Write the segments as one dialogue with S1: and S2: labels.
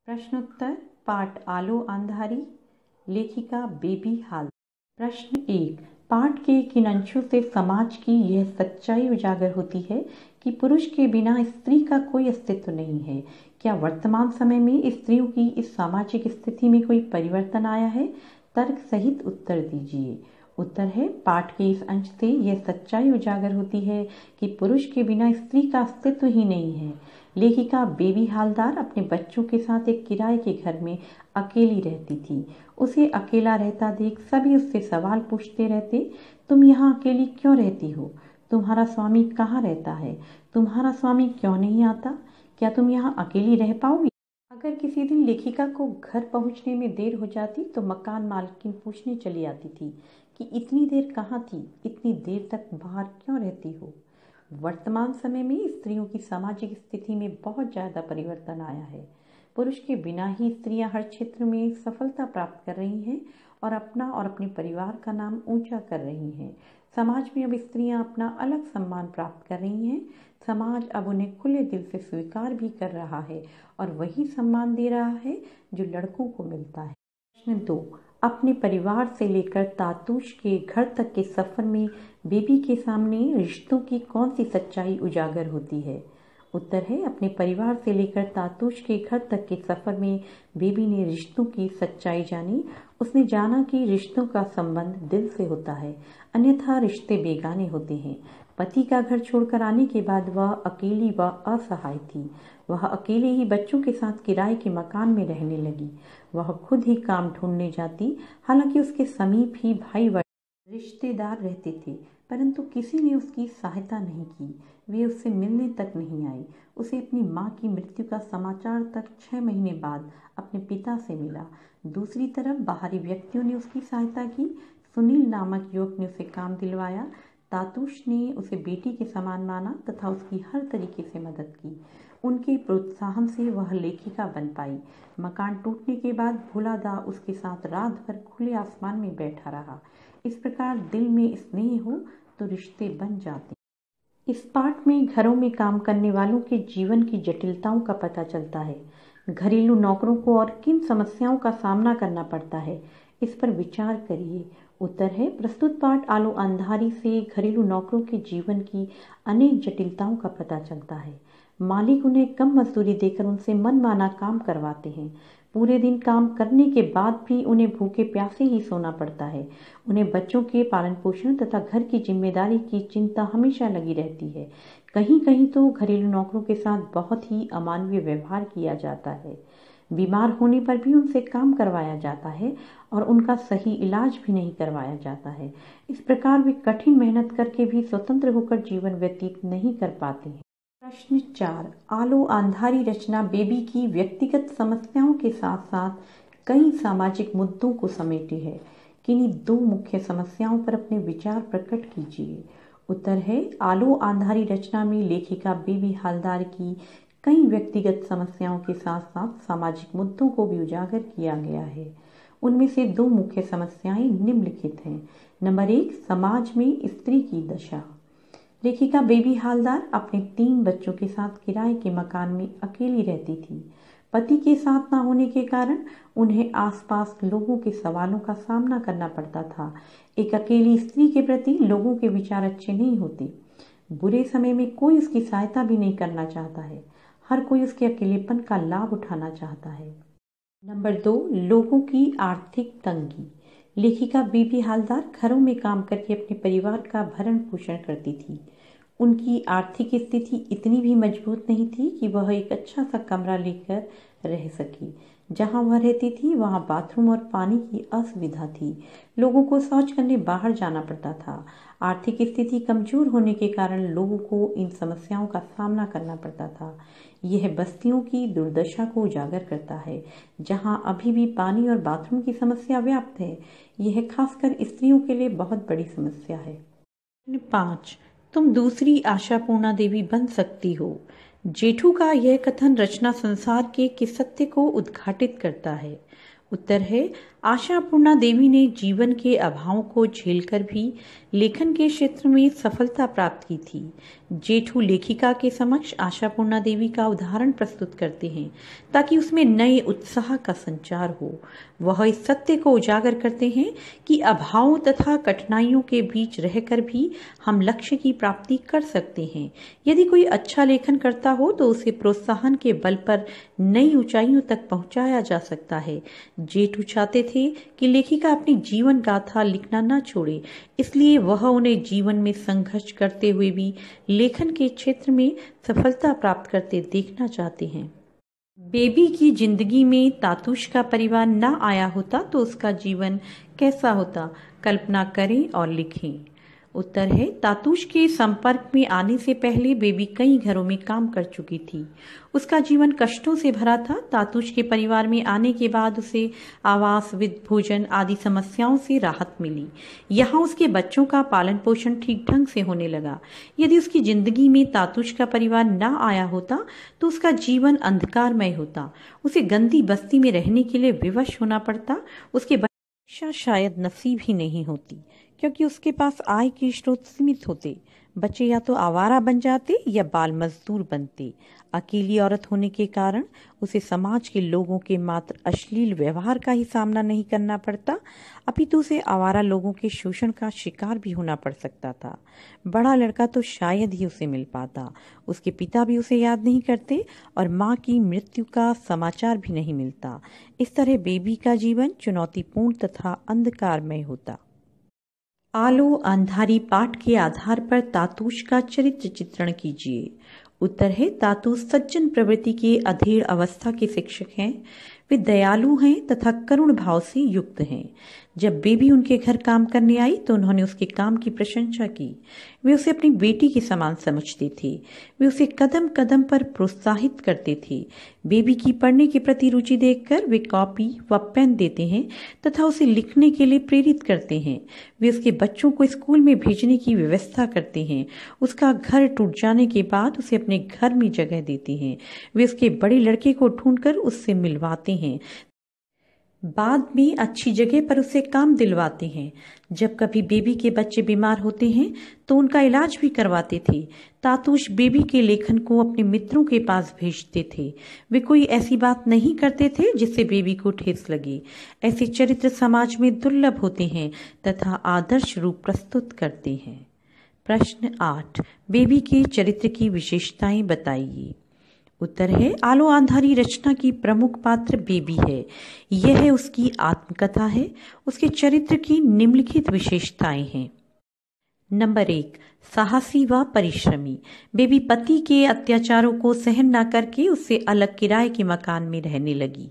S1: प्रश्नोत्तर पाठ आलो अंधारी। लेखिका बेबी हाल। प्रश्न 1। पाठ के किन अंशों से समाज की यह सच्चाई उजागर होती है कि पुरुष के बिना स्त्री का कोई अस्तित्व नहीं है? क्या वर्तमान समय में स्त्रियों की इस सामाजिक स्थिति में कोई परिवर्तन आया है? तर्क सहित उत्तर दीजिए। उत्तर है, पाठ के इस अंश से यह सच्चाई उजागर होती है कि पुरुष के बिना स्त्री का अस्तित्व ही नहीं है। लेखिका बेबी हालदार अपने बच्चों के साथ एक किराए के घर में अकेली रहती थी। उसे अकेला रहता देख सभी उससे सवाल पूछते रहते, तुम यहाँ अकेली क्यों रहती हो? तुम्हारा स्वामी कहाँ रहता है? तुम्हारा स्वामी क्यों नहीं आता? क्या तुम यहाँ अकेली रह पाओगी? अगर किसी दिन लेखिका को घर पहुँचने में देर हो जाती तो मकान मालकिन पूछने चली आती थी कि इतनी देर कहाँ थी, इतनी देर तक बाहर क्यों रहती हो? वर्तमान समय में स्त्रियों की सामाजिक स्थिति में बहुत ज़्यादा परिवर्तन आया है। पुरुष के बिना ही स्त्रियां हर क्षेत्र में सफलता प्राप्त कर रही हैं और अपना और अपने परिवार का नाम ऊंचा कर रही हैं। समाज में अब स्त्रियां अपना अलग सम्मान प्राप्त कर रही हैं। समाज अब उन्हें खुले दिल से स्वीकार भी कर रहा है और वही सम्मान दे रहा है जो लड़कों को मिलता है। प्रश्न 2। अपने परिवार से लेकर तातूश के घर तक के सफर में बेबी के सामने रिश्तों की कौन सी सच्चाई उजागर होती है? उत्तर है, अपने परिवार से लेकर तातूश के घर तक के सफर में बेबी ने रिश्तों की सच्चाई जानी। उसने जाना कि रिश्तों का संबंध दिल से होता है, अन्यथा रिश्ते बेगाने होते हैं। पति का घर छोड़कर आने के बाद वह अकेली व असहाय थी। वह अकेले ही बच्चों के साथ किराए के मकान में रहने लगी। वह खुद ही काम ढूंढने जाती, हालांकि उसके समीप ही भाई व रिश्तेदार रहते थे, परंतु किसी ने उसकी सहायता नहीं की। वे उससे मिलने तक नहीं आई। उसे अपनी मां की मृत्यु का समाचार तक 6 महीने बाद अपने पिता से मिला। दूसरी तरफ बाहरी व्यक्तियों ने उसकी सहायता की। सुनील नामक युवक ने उसे काम दिलवाया। तातूश ने उसे बेटी के समान माना तथा उसकी हर तरीके से मदद की। उनके प्रोत्साहन से वह लेखिका बन पाई। मकान टूटने के बाद भोलादा उसके साथ रात भर खुले आसमान में बैठा रहा। इस प्रकार दिल में स्नेह हो तो रिश्ते बन जाते। इस पाठ में घरों में काम करने वालों के जीवन की जटिलताओं का पता चलता है। घरेलू नौकरों को और किन समस्याओं का सामना करना पड़ता है, इस पर विचार करिए। उत्तर है, प्रस्तुत पाठ आलो अंधारी से घरेलू नौकरों के जीवन की अनेक जटिलताओं का पता चलता है। मालिक उन्हें कम मजदूरी देकर उनसे मनमाना काम करवाते हैं। पूरे दिन काम करने के बाद भी उन्हें भूखे प्यासे ही सोना पड़ता है। उन्हें बच्चों के पालन पोषण तथा घर की जिम्मेदारी की चिंता हमेशा लगी रहती है। कहीं कहीं तो घरेलू नौकरों के साथ बहुत ही अमानवीय व्यवहार किया जाता है। बीमार होने पर भी उनसे काम करवाया जाता है और उनका सही इलाज भी नहीं करवाया जाता है। इस प्रकार वे कठिन मेहनत करके भी स्वतंत्र होकर जीवन व्यतीत नहीं कर पाते हैं। प्रश्न 4। आलो अंधारी रचना बेबी की व्यक्तिगत समस्याओं के साथ साथ कई सामाजिक मुद्दों को समेटी है। किन्हीं 2 मुख्य समस्याओं पर अपने विचार प्रकट कीजिए। उत्तर है, आलो अंधारी रचना में लेखिका बेबी हालदार की कई व्यक्तिगत समस्याओं के साथ साथ सामाजिक मुद्दों को भी उजागर किया गया है। उनमें से 2 मुख्य समस्याएं निम्नलिखित हैं। नंबर 1, समाज में स्त्री की दशा। लेखिका बेबी हालदार अपने 3 बच्चों के साथ किराए के मकान में अकेली रहती थी। पति के साथ न होने के कारण उन्हें आसपास लोगों के सवालों का सामना करना पड़ता था। एक अकेली स्त्री के प्रति लोगों के विचार अच्छे नहीं होते। बुरे समय में कोई उसकी सहायता भी नहीं करना चाहता है। हर कोई उसके अकेलेपन का लाभ उठाना चाहता है। नंबर 2, लोगों की आर्थिक तंगी। लेखिका बेबी हालदार घरों में काम करके अपने परिवार का भरण पोषण करती थी। उनकी आर्थिक स्थिति इतनी भी मजबूत नहीं थी कि वह एक अच्छा सा कमरा लेकर रह सकी। जहां वह रहती थी वहां बाथरूम और पानी की असुविधा थी। लोगों को शौच करने बाहर जाना पड़ता था। आर्थिक स्थिति कमजोर होने के कारण लोगों को इन समस्याओं का सामना करना पड़ता था। यह बस्तियों की दुर्दशा को उजागर करता है, जहां अभी भी पानी और बाथरूम की समस्या व्याप्त है। यह खासकर स्त्रियों के लिए बहुत बड़ी समस्या है। 5, तुम दूसरी आशापूर्णा देवी बन सकती हो। जेठू का यह कथन रचना संसार के किस सत्य को उद्घाटित करता है? उत्तर है, आशापूर्णा देवी ने जीवन के अभावों को झेलकर भी लेखन के क्षेत्र में सफलता प्राप्त की थी। जेठू लेखिका के समक्ष आशापूर्णा देवी का उदाहरण प्रस्तुत करते हैं ताकि उसमें नए उत्साह का संचार हो। वह इस सत्य को उजागर करते हैं कि अभावों तथा कठिनाइयों के बीच रहकर भी हम लक्ष्य की प्राप्ति कर सकते हैं। यदि कोई अच्छा लेखन करता हो तो उसे प्रोत्साहन के बल पर नई ऊंचाइयों तक पहुंचाया जा सकता है। जेठू चाहते थे कि लेखिका अपनी जीवन गाथा लिखना न छोड़े, इसलिए वह उन्हें जीवन में संघर्ष करते हुए भी लेखन के क्षेत्र में सफलता प्राप्त करते देखना चाहते हैं। बेबी की जिंदगी में तातुश का परिवार न आया होता तो उसका जीवन कैसा होता? कल्पना करें और लिखें। उत्तर है, तातुश के संपर्क में आने से पहले बेबी कई घरों में काम कर चुकी थी। उसका जीवन कष्टों से भरा था। तातुश के परिवार में आने के बाद उसे आवास, वित्त, भोजन आदि समस्याओं से राहत मिली। यहाँ उसके बच्चों का पालन पोषण ठीक ढंग से होने लगा। यदि उसकी जिंदगी में तातुश का परिवार न आया होता तो उसका जीवन अंधकारमय होता। उसे गंदी बस्ती में रहने के लिए विवश होना पड़ता। उसके बच्चे शायद नसीब ही नहीं होती, क्योंकि उसके पास आय के स्रोत सीमित होते। बच्चे या तो आवारा बन जाते या बाल मजदूर बनते। अकेली औरत होने के कारण उसे समाज के लोगों के मात्र अश्लील व्यवहार का ही सामना नहीं करना पड़ता, अपितु उसे आवारा लोगों के शोषण का शिकार भी होना पड़ सकता था। बड़ा लड़का तो शायद ही उसे मिल पाता। उसके पिता भी उसे याद नहीं करते और माँ की मृत्यु का समाचार भी नहीं मिलता। इस तरह बेबी का जीवन चुनौतीपूर्ण तथा अंधकारमय होता। आलो अंधारी पाठ के आधार पर तातुश का चरित्र चित्रण कीजिए। उत्तर है, तातुश सज्जन प्रवृत्ति के अधेड़ अवस्था के शिक्षक हैं। वे दयालु हैं तथा करुण भाव से युक्त हैं। जब बेबी उनके घर काम करने आई तो उन्होंने उसके काम की प्रशंसा की। वे उसे अपनी बेटी के समान समझते थे। वे उसे कदम कदम पर प्रोत्साहित करते थे। बेबी की पढ़ने के प्रति रुचि देखकर वे कॉपी व पेन देते हैं तथा उसे लिखने के लिए प्रेरित करते हैं। वे उसके बच्चों को स्कूल में भेजने की व्यवस्था करते हैं। उसका घर टूट जाने के बाद उसे अपने घर में जगह देते हैं। वे उसके बड़े लड़के को ढूंढकर उससे मिलवाते हैं। बाद में अच्छी जगह पर उसे काम दिलवाते हैं। जब कभी बेबी के बच्चे बीमार होते हैं तो उनका इलाज भी करवाते थे। तातुश बेबी के लेखन को अपने मित्रों के पास भेजते थे। वे कोई ऐसी बात नहीं करते थे जिससे बेबी को ठेस लगे। ऐसे चरित्र समाज में दुर्लभ होते हैं तथा आदर्श रूप प्रस्तुत करते हैं। प्रश्न 8, बेबी के चरित्र की विशेषताएं बताइए। उत्तर है, आलो अंधारी रचना की प्रमुख पात्र बेबी है। यह उसकी आत्मकथा है। उसके चरित्र की निम्नलिखित विशेषताएं हैं। नंबर 1, साहसी व परिश्रमी। बेबी पति के अत्याचारों को सहन न करके उससे अलग किराए के मकान में रहने लगी।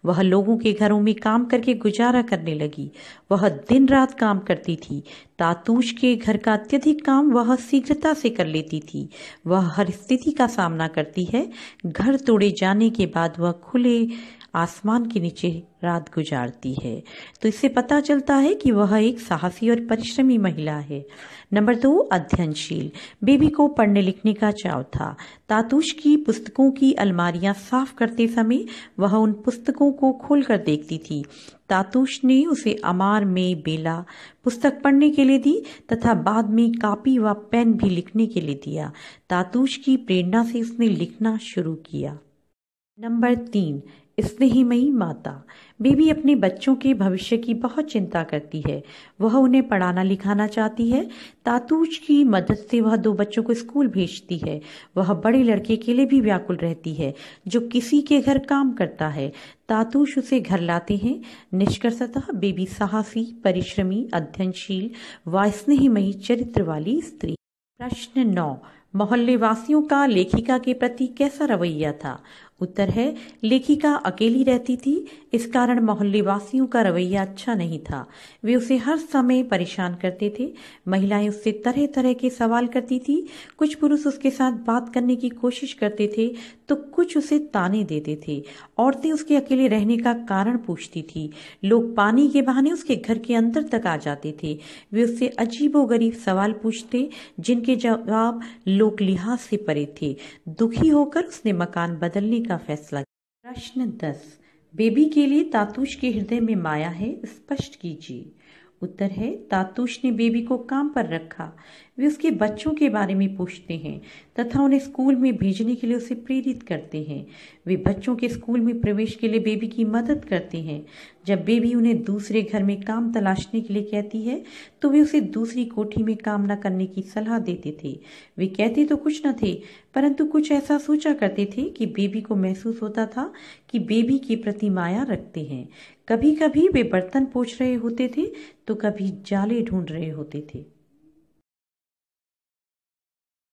S1: वह लोगों के घरों में काम करके गुजारा करने लगी। वह दिन रात काम करती थी। तातुश के घर का अत्यधिक काम वह शीघ्रता से कर लेती थी। वह हर स्थिति का सामना करती है। घर तोड़े जाने के बाद वह खुले आसमान के नीचे रात गुजारती है। तो इससे पता चलता है कि वह एक साहसी और परिश्रमी महिला है। नंबर 2, अध्ययनशील। बेबी को पढ़ने लिखने का चाव था। तातुश की पुस्तकों की अलमारियां साफ करते समय वह उन पुस्तकों को खोलकर देखती थी। तातुश ने उसे अमार में बेला पुस्तक पढ़ने के लिए दी तथा बाद में कॉपी व पेन भी लिखने के लिए दिया। तातुश की प्रेरणा से उसने लिखना शुरू किया। नंबर 3, स्नेहमयी माता। बेबी अपने बच्चों के भविष्य की बहुत चिंता करती है। वह उन्हें पढ़ाना लिखाना चाहती है। तातुश की मदद से वह 2 बच्चों को स्कूल भेजती है। वह बड़े लड़के के लिए भी व्याकुल रहती है जो किसी के घर काम करता है। तातुश उसे घर लाते हैं। निष्कर्षतः बेबी साहसी, परिश्रमी, अध्ययनशील व स्नेहमयी चरित्र वाली स्त्री। प्रश्न 9, मोहल्ले वासियों का लेखिका के प्रति कैसा रवैया था? उत्तर है, लेखिका अकेली रहती थी, इस कारण मोहल्ले वासियों का रवैया अच्छा नहीं था। वे उसे हर समय परेशान करते थे। महिलाएं उससे तरह तरह के सवाल करती थी। कुछ पुरुष उसके साथ बात करने की कोशिश करते थे तो कुछ उसे ताने देते थे। औरतें उसके अकेले रहने का कारण पूछती थी। लोग पानी के बहाने उसके घर के अंदर तक आ जाते थे। वे उससे अजीबोगरीब सवाल पूछते जिनके जवाब लोक लिहाज से परे थे। दुखी होकर उसने मकान बदलने का फैसला किया। प्रश्न 10, बेबी के लिए तातुश के हृदय में माया है, स्पष्ट कीजिए। उत्तर है, तातुश ने बेबी को काम पर रखा। वे उसके बच्चों के बारे में पूछते हैं तथा उन्हें स्कूल में भेजने के लिए उसे प्रेरित करते हैं। वे बच्चों के स्कूल में प्रवेश के लिए बेबी की मदद करते हैं। जब बेबी उन्हें दूसरे घर में काम तलाशने के लिए कहती है तो वे उसे दूसरी कोठी में काम न करने की सलाह देते थे। वे कहते तो कुछ न थे, परंतु कुछ ऐसा सोचा करते थे कि बेबी को महसूस होता था कि बेबी के प्रति माया रखते हैं। कभी कभी वे बर्तन पोंछ रहे होते थे तो कभी जाले ढूंढ रहे होते थे।